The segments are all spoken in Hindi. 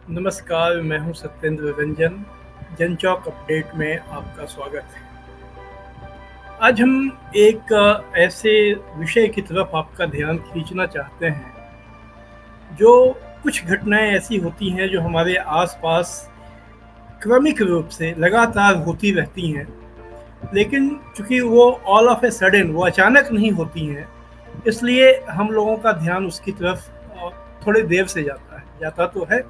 नमस्कार, मैं हूं सत्येंद्र रंजन। जनचौक अपडेट में आपका स्वागत है। आज हम एक ऐसे विषय की तरफ आपका ध्यान खींचना चाहते हैं, जो कुछ घटनाएं ऐसी होती हैं जो हमारे आसपास क्रमिक रूप से लगातार होती रहती हैं, लेकिन चूंकि वो ऑल ऑफ ए सडन वो अचानक नहीं होती हैं, इसलिए हम लोगों का ध्यान उसकी तरफ थोड़ी देर से जाता तो है,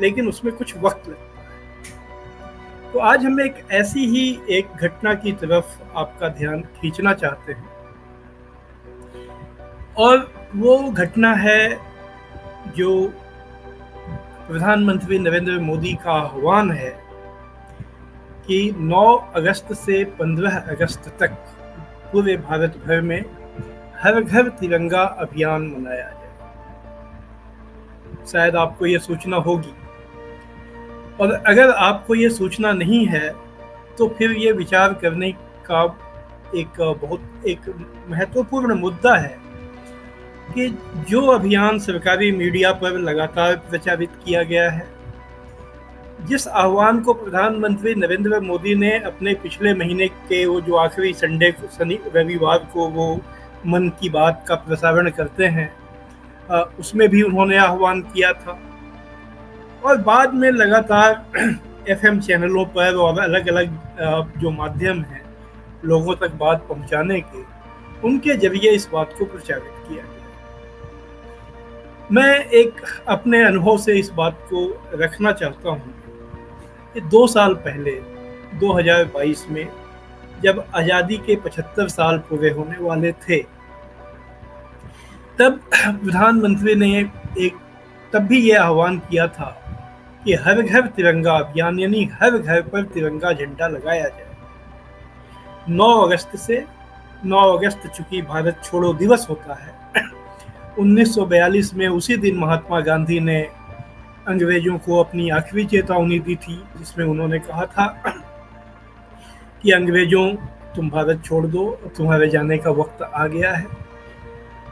लेकिन उसमें कुछ वक्त लगता है। तो आज हम एक ऐसी ही एक घटना की तरफ आपका ध्यान खींचना चाहते हैं, और वो घटना है जो प्रधानमंत्री नरेंद्र मोदी का आह्वान है कि 9 अगस्त से 15 अगस्त तक पूरे भारत भर में हर घर तिरंगा अभियान मनाया जाए। शायद आपको ये सूचना होगी, और अगर आपको ये सूचना नहीं है तो फिर ये विचार करने का एक महत्वपूर्ण मुद्दा है कि जो अभियान सरकारी मीडिया पर लगातार प्रचारित किया गया है, जिस आह्वान को प्रधानमंत्री नरेंद्र मोदी ने अपने पिछले महीने के वो जो आखिरी संडे को रविवार को वो मन की बात का प्रसारण करते हैं, उसमें भी उन्होंने आह्वान किया था, और बाद में लगातार एफएम चैनलों पर और अलग अलग जो माध्यम हैं लोगों तक बात पहुंचाने के, उनके जरिए इस बात को प्रचारित किया गया। मैं एक अपने अनुभव से इस बात को रखना चाहता हूं कि 2 साल पहले 2022 में जब आज़ादी के 75 साल पूरे होने वाले थे, तब प्रधानमंत्री ने तब भी ये आह्वान किया था कि हर घर तिरंगा अभियान, यानी हर घर पर तिरंगा झंडा लगाया जाए। 9 अगस्त से 9 अगस्त चूंकि भारत छोड़ो दिवस होता है, 1942 में उसी दिन महात्मा गांधी ने अंग्रेजों को अपनी आखिरी चेतावनी दी थी, जिसमें उन्होंने कहा था कि अंग्रेजों, तुम भारत छोड़ दो, तुम्हारे जाने का वक्त आ गया है।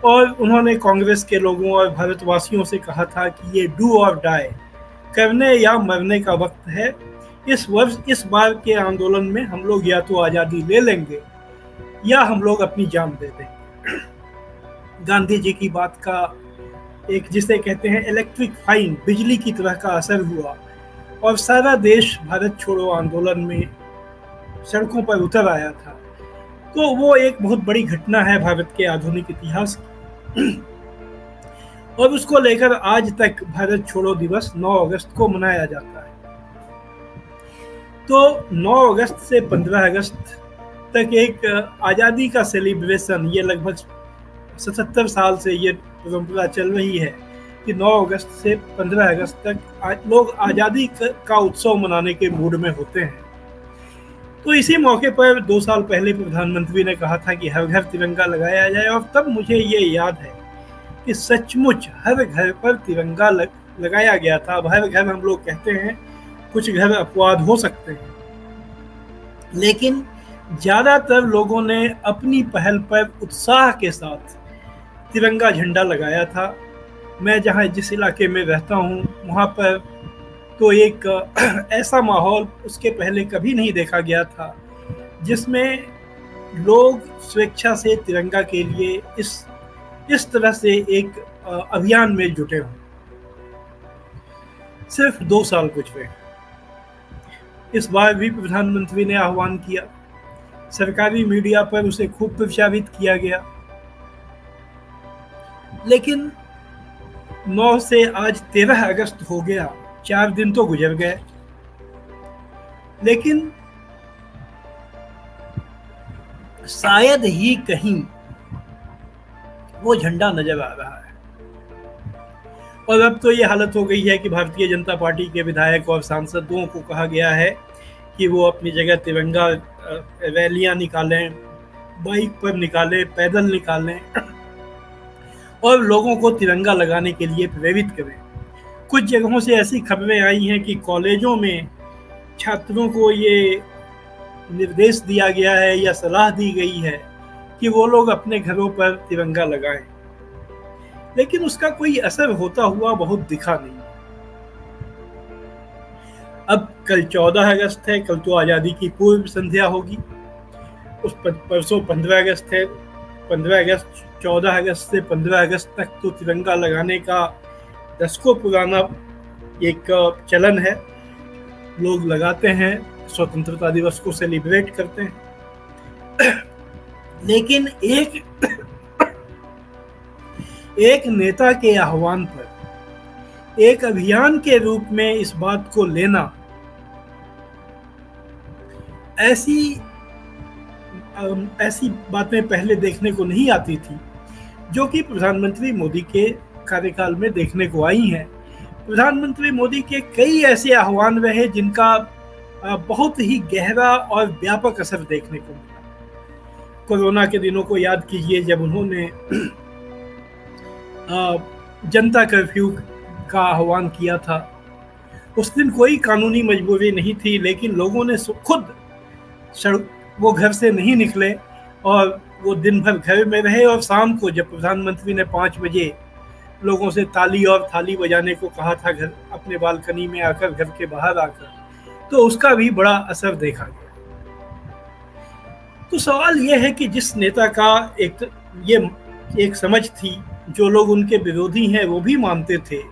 और उन्होंने कांग्रेस के लोगों और भारतवासियों से कहा था कि ये डू और डाई, करने या मरने का वक्त है। इस बार के आंदोलन में हम लोग या तो आज़ादी ले लेंगे या हम लोग अपनी जान दे देंगे। गांधी जी की बात का एक, जिसे कहते हैं इलेक्ट्रिक फाइन, बिजली की तरह का असर हुआ, और सारा देश भारत छोड़ो आंदोलन में सड़कों पर उतर आया था। तो वो एक बहुत बड़ी घटना है भारत के आधुनिक इतिहास की, और उसको लेकर आज तक भारत छोड़ो दिवस 9 अगस्त को मनाया जाता है। तो 9 अगस्त से 15 अगस्त तक एक आज़ादी का सेलिब्रेशन, ये लगभग 77 साल से ये परंपरा चल रही है कि 9 अगस्त से 15 अगस्त तक लोग आज़ादी का उत्सव मनाने के मूड में होते हैं। तो इसी मौके पर 2 साल पहले प्रधानमंत्री ने कहा था कि हर घर तिरंगा लगाया जाए, और तब मुझे ये याद है कि सचमुच हर घर पर तिरंगा लगाया गया था। अब हर घर हम लोग कहते हैं, कुछ घर अपवाद हो सकते हैं, लेकिन ज़्यादातर लोगों ने अपनी पहल पर उत्साह के साथ तिरंगा झंडा लगाया था। मैं जिस इलाके में रहता हूँ, वहाँ पर तो एक ऐसा माहौल उसके पहले कभी नहीं देखा गया था, जिसमें लोग स्वेच्छा से तिरंगा के लिए इस तरह से एक अभियान में जुटे हों। सिर्फ 2 साल गुजरे, इस बार भी प्रधानमंत्री ने आह्वान किया, सरकारी मीडिया पर उसे खूब प्रचारित किया गया, लेकिन 9 से आज 13 अगस्त हो गया, 4 दिन तो गुजर गए, लेकिन शायद ही कहीं वो झंडा नजर आ रहा है। और अब तो ये हालत हो गई है कि भारतीय जनता पार्टी के विधायक और सांसदों को कहा गया है कि वो अपनी जगह तिरंगा रैलियां निकालें, बाइक पर निकालें, पैदल निकालें, और लोगों को तिरंगा लगाने के लिए प्रेरित करें। कुछ जगहों से ऐसी खबरें आई हैं कि कॉलेजों में छात्रों को ये निर्देश दिया गया है या सलाह दी गई है कि वो लोग अपने घरों पर तिरंगा लगाएं, लेकिन उसका कोई असर होता हुआ बहुत दिखा नहीं। अब कल 14 अगस्त है, कल तो आज़ादी की पूर्व संध्या होगी। उस परसों 15 अगस्त है। 15 अगस्त 14 अगस्त से 15 अगस्त तक तो तिरंगा लगाने का दशकों पुराना एक चलन है। लोग लगाते हैं, स्वतंत्रता दिवस को सेलिब्रेट करते हैं। लेकिन एक नेता के आह्वान पर एक अभियान के रूप में इस बात को लेना, ऐसी बातें पहले देखने को नहीं आती थी, जो कि प्रधानमंत्री मोदी के कार्यकाल में देखने को आई हैं। प्रधानमंत्री मोदी के कई ऐसे आह्वान रहे जिनका बहुत ही गहरा और व्यापक असर देखने को मिला। कोरोना के दिनों को याद कीजिए, जब उन्होंने जनता कर्फ्यू का आह्वान किया था। उस दिन कोई कानूनी मजबूरी नहीं थी, लेकिन लोगों ने खुद वो घर से नहीं निकले और वो दिन भर घर में रहे। और शाम को जब प्रधानमंत्री ने 5 बजे लोगों से ताली और थाली बजाने को कहा था, घर अपने बालकनी में आकर, घर के बाहर आकर, तो उसका भी बड़ा असर देखा गया। तो सवाल यह है कि जिस नेता का एक समझ थी, जो लोग उनके विरोधी हैं वो भी मानते थे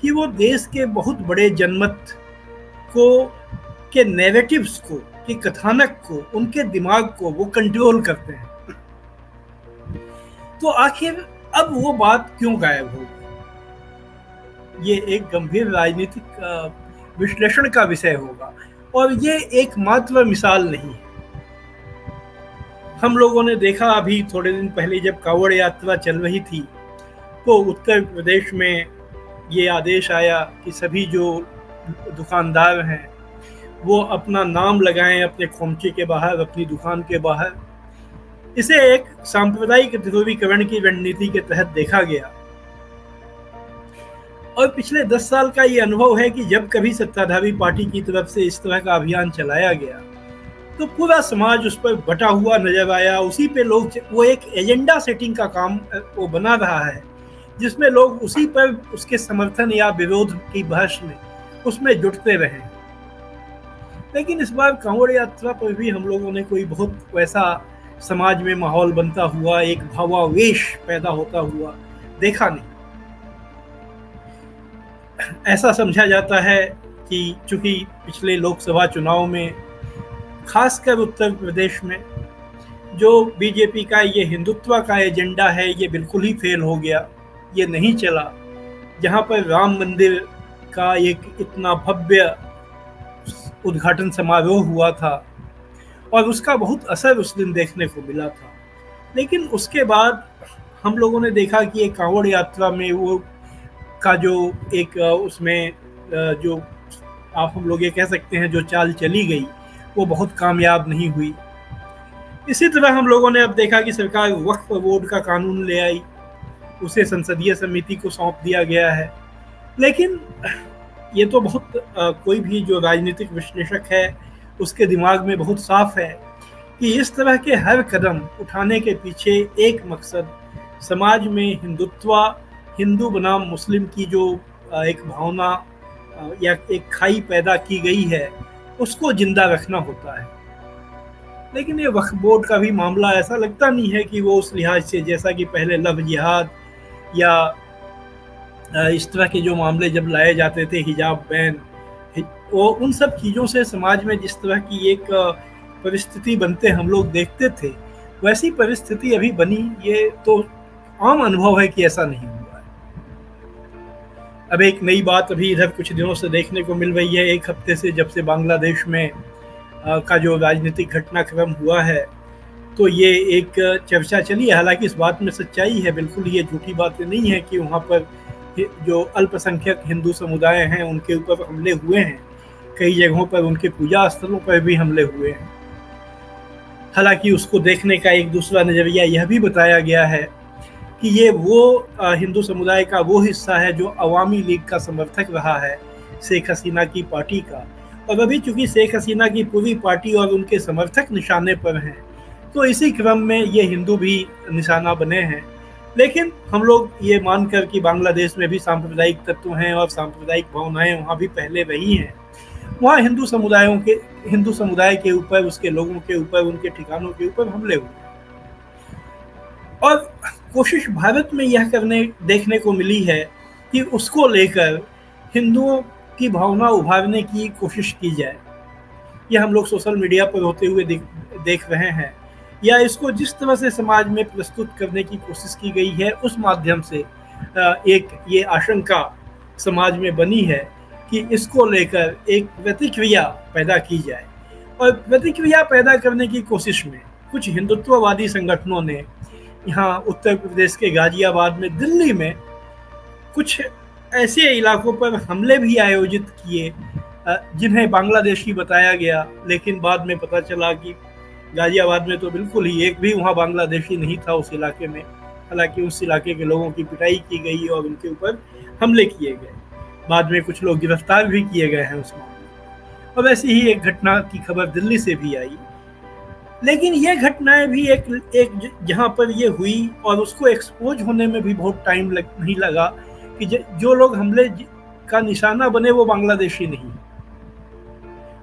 कि वो देश के बहुत बड़े जनमत के नैरेटिव्स को, के कथानक को, उनके दिमाग को वो कंट्रोल करते हैं, तो आखिर अब वो बात क्यों गायब हो गई? ये एक गंभीर राजनीतिक विश्लेषण का विषय होगा, और ये एकमात्र मिसाल नहीं है। हम लोगों ने देखा अभी थोड़े दिन पहले, जब कांवड़ यात्रा चल रही थी, तो उत्तर प्रदेश में ये आदेश आया कि सभी जो दुकानदार हैं वो अपना नाम लगाएं अपने खोमचे के बाहर, अपनी दुकान के बाहर। इसे एक सांप्रदायिक ध्रुवीकरण की रणनीति के तहत देखा गया। और पिछले 10 साल का ये अनुभव है कि जब कभी सत्ताधारी पार्टी की तरफ से इस तरह का अभियान चलाया गया, तो पूरा समाज उस पर बटा हुआ नजर आया। उसी पे लोग, वो एक एजेंडा सेटिंग का काम वो बना रहा है, जिसमें लोग उसी पर, उसके समर्थन या विरोध की बहस में उसमें जुटते रहे। लेकिन इस बार कांवड़ यात्रा पर भी हम लोगों ने कोई बहुत वैसा समाज में माहौल बनता हुआ, एक भावावेश पैदा होता हुआ देखा नहीं। ऐसा समझा जाता है कि चूंकि पिछले लोकसभा चुनाव में, खासकर उत्तर प्रदेश में, जो बीजेपी का ये हिंदुत्व का एजेंडा है, ये बिल्कुल ही फेल हो गया, ये नहीं चला। जहाँ पर राम मंदिर का एक इतना भव्य उद्घाटन समारोह हुआ था और उसका बहुत असर उस दिन देखने को मिला था। लेकिन उसके बाद हम लोगों ने देखा कि एक कांवड़ यात्रा में वो का जो एक उसमें जो आप हम लोग ये कह सकते हैं जो चाल चली गई, वो बहुत कामयाब नहीं हुई। इसी तरह हम लोगों ने अब देखा कि सरकार वक्फ बोर्ड का कानून ले आई, उसे संसदीय समिति को सौंप दिया गया है। लेकिन ये तो बहुत कोई भी जो राजनीतिक विश्लेषक है उसके दिमाग में बहुत साफ है कि इस तरह के हर कदम उठाने के पीछे एक मकसद, समाज में हिंदुत्व, हिंदू बनाम मुस्लिम की जो एक भावना या एक खाई पैदा की गई है, उसको जिंदा रखना होता है। लेकिन ये वक्फ बोर्ड का भी मामला ऐसा लगता नहीं है कि वो उस लिहाज से, जैसा कि पहले लव जिहाद या इस तरह के जो मामले जब लाए जाते थे, हिजाब बैन, वो उन सब चीज़ों से समाज में जिस तरह की एक परिस्थिति बनते हम लोग देखते थे, वैसी परिस्थिति अभी बनी, ये तो आम अनुभव है कि ऐसा नहीं हुआ है। अब एक नई बात अभी इधर कुछ दिनों से देखने को मिल रही है, एक हफ्ते से, जब से बांग्लादेश में का जो राजनीतिक घटनाक्रम हुआ है, तो ये एक चर्चा चली है। हालांकि इस बात में सच्चाई है, बिल्कुल ये झूठी बातें नहीं है कि वहाँ पर जो अल्पसंख्यक हिंदू समुदाय हैं उनके ऊपर हमले हुए हैं, कई जगहों पर उनके पूजा स्थलों पर भी हमले हुए हैं। हालांकि उसको देखने का एक दूसरा नज़रिया यह भी बताया गया है कि ये वो हिंदू समुदाय का वो हिस्सा है जो अवामी लीग का समर्थक रहा है, शेख हसीना की पार्टी का। और अभी चूंकि शेख हसीना की पूरी पार्टी और उनके समर्थक निशाने पर हैं, तो इसी क्रम में ये हिंदू भी निशाना बने हैं। लेकिन हम लोग ये मानकर कि बांग्लादेश में भी सांप्रदायिक तत्व हैं और सांप्रदायिक भावनाएं वहाँ भी पहले रही हैं, वहाँ हिंदू समुदाय के ऊपर, उसके लोगों के ऊपर, उनके ठिकानों के ऊपर हमले हुए। और कोशिश भारत में यह करने देखने को मिली है कि उसको लेकर हिंदुओं की भावना उभारने की कोशिश की जाए। यह हम लोग सोशल मीडिया पर होते हुए देख रहे हैं, या इसको जिस तरह से समाज में प्रस्तुत करने की कोशिश की गई है, उस माध्यम से एक ये आशंका समाज में बनी है कि इसको लेकर एक प्रतिक्रिया पैदा की जाए। और प्रतिक्रिया पैदा करने की कोशिश में कुछ हिंदुत्ववादी संगठनों ने यहाँ उत्तर प्रदेश के गाजियाबाद में, दिल्ली में कुछ ऐसे इलाकों पर हमले भी आयोजित किए जिन्हें बांग्लादेशी बताया गया, लेकिन बाद में पता चला कि गाजियाबाद में तो बिल्कुल ही एक भी वहाँ बांग्लादेशी नहीं था उस इलाके में। हालांकि उस इलाके के लोगों की पिटाई की गई और उनके ऊपर हमले किए गए। बाद में कुछ लोग गिरफ्तार भी किए गए हैं उस मामले। और ऐसी ही एक घटना की खबर दिल्ली से भी आई। लेकिन ये घटनाएं भी एक जहाँ पर ये हुई और उसको एक्सपोज होने में भी बहुत टाइम नहीं लगा कि जो लोग हमले का निशाना बने वो बांग्लादेशी नहीं।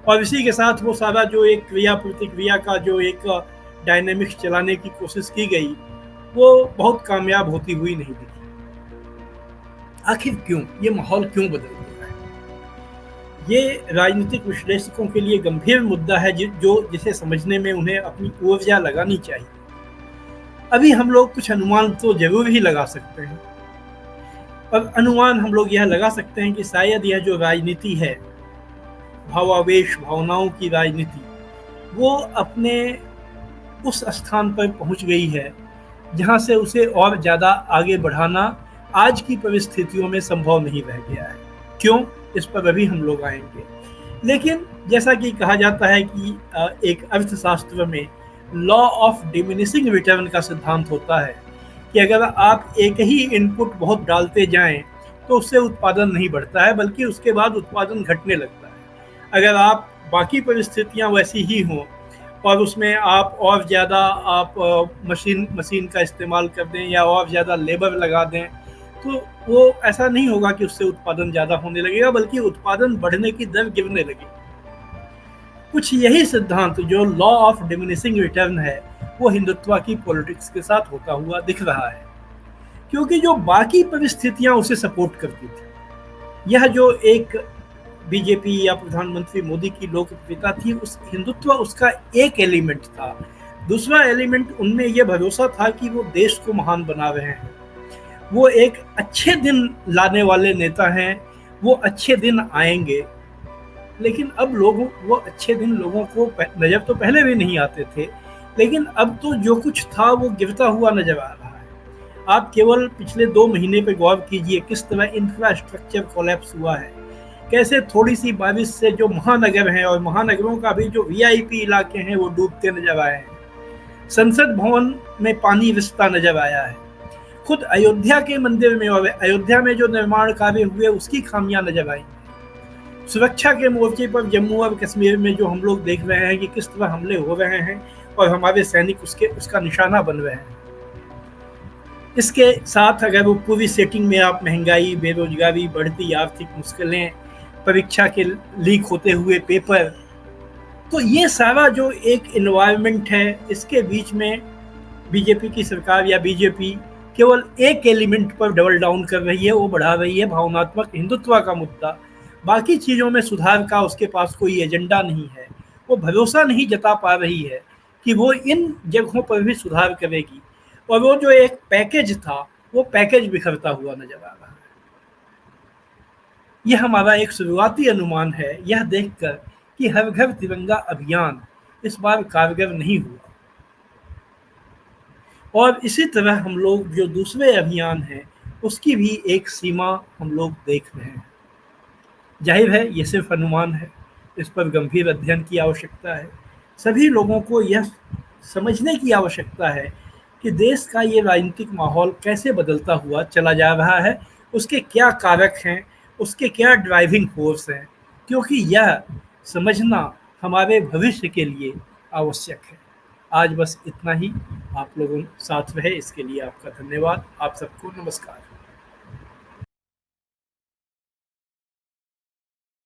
और इसी के साथ वो सारा जो एक क्रिया प्रतिक्रिया का जो एक डायनेमिक्स चलाने की कोशिश की गई, वो बहुत कामयाब होती हुई नहीं दिखी। आखिर क्यों? ये माहौल क्यों बदल गया है? ये राजनीतिक विश्लेषकों के लिए गंभीर मुद्दा है जिसे समझने में उन्हें अपनी ऊर्जा लगानी चाहिए। अभी हम लोग कुछ अनुमान तो जरूर ही लगा सकते हैं। और अनुमान हम लोग यह लगा सकते हैं कि शायद यह जो राजनीति है, भावावेश, भावनाओं की राजनीति, वो अपने उस स्थान पर पहुंच गई है जहां से उसे और ज़्यादा आगे बढ़ाना आज की परिस्थितियों में संभव नहीं रह गया है। क्यों? इस पर अभी हम लोग आएंगे। लेकिन जैसा कि कहा जाता है कि एक अर्थशास्त्र में लॉ ऑफ डिमिनिशिंग रिटर्न का सिद्धांत होता है कि अगर आप एक ही इनपुट बहुत डालते जाएं तो उससे उत्पादन नहीं बढ़ता है, बल्कि उसके बाद उत्पादन घटने लगता है। अगर आप बाकी परिस्थितियां वैसी ही हों और उसमें आप और ज़्यादा मशीन का इस्तेमाल कर दें या और ज़्यादा लेबर लगा दें, तो वो ऐसा नहीं होगा कि उससे उत्पादन ज़्यादा होने लगेगा, बल्कि उत्पादन बढ़ने की दर गिरने लगेगी। कुछ यही सिद्धांत जो लॉ ऑफ डिमिनिशिंग रिटर्न है, वो हिंदुत्व की पॉलिटिक्स के साथ होता हुआ दिख रहा है, क्योंकि जो बाकी परिस्थितियां उसे सपोर्ट करती थी, यह जो एक बीजेपी या प्रधानमंत्री मोदी की लोकप्रियता थी, उस हिंदुत्व उसका एक एलिमेंट था। दूसरा एलिमेंट उनमें यह भरोसा था कि वो देश को महान बना रहे हैं, वो एक अच्छे दिन लाने वाले नेता हैं, वो अच्छे दिन आएंगे। लेकिन अब वो अच्छे दिन लोगों को नजर तो पहले भी नहीं आते थे, लेकिन अब तो जो कुछ था वो गिरता हुआ नजर आ रहा है। आप केवल पिछले 2 महीने पे गौर कीजिए किस तरह इंफ्रास्ट्रक्चर कोलैप्स हुआ है, कैसे थोड़ी सी बारिश से जो महानगर हैं और महानगरों का भी जो वीआईपी इलाके हैं वो डूबते नजर आए हैं। संसद भवन में पानी रिसता नजर आया है। खुद अयोध्या के मंदिर में और अयोध्या में जो निर्माण कार्य हुए उसकी खामियां नजर आई। सुरक्षा के मोर्चे पर जम्मू और कश्मीर में जो हम लोग देख रहे हैं कि किस तरह हमले हो रहे हैं और हमारे सैनिक उसका निशाना बन रहे हैं। इसके साथ अगर वो पूरी सेटिंग में आप महंगाई, बेरोजगारी, बढ़ती आर्थिक मुश्किलें, परीक्षा के लीक होते हुए पेपर, तो ये सारा जो एक एनवायरनमेंट है, इसके बीच में बीजेपी की सरकार या बीजेपी केवल एक एलिमेंट पर डबल डाउन कर रही है, वो बढ़ा रही है भावनात्मक हिंदुत्व का मुद्दा। बाकी चीज़ों में सुधार का उसके पास कोई एजेंडा नहीं है। वो भरोसा नहीं जता पा रही है कि वो इन जगहों पर भी सुधार करेगी, और वो जो एक पैकेज था वो पैकेज बिखरता हुआ नजर आ रहा है। यह हमारा एक शुरुआती अनुमान है, यह देखकर कि हर घर तिरंगा अभियान इस बार कारगर नहीं हुआ। और इसी तरह हम लोग जो दूसरे अभियान हैं उसकी भी एक सीमा हम लोग देख रहे हैं। जाहिर है ये सिर्फ अनुमान है, इस पर गंभीर अध्ययन की आवश्यकता है। सभी लोगों को यह समझने की आवश्यकता है कि देश का ये राजनीतिक माहौल कैसे बदलता हुआ चला जा रहा है, उसके क्या कारक हैं, उसके क्या ड्राइविंग फोर्स हैं, क्योंकि यह समझना हमारे भविष्य के लिए आवश्यक है। आज बस इतना ही। आप लोगों साथ रहे इसके लिए आपका धन्यवाद। आप सबको नमस्कार।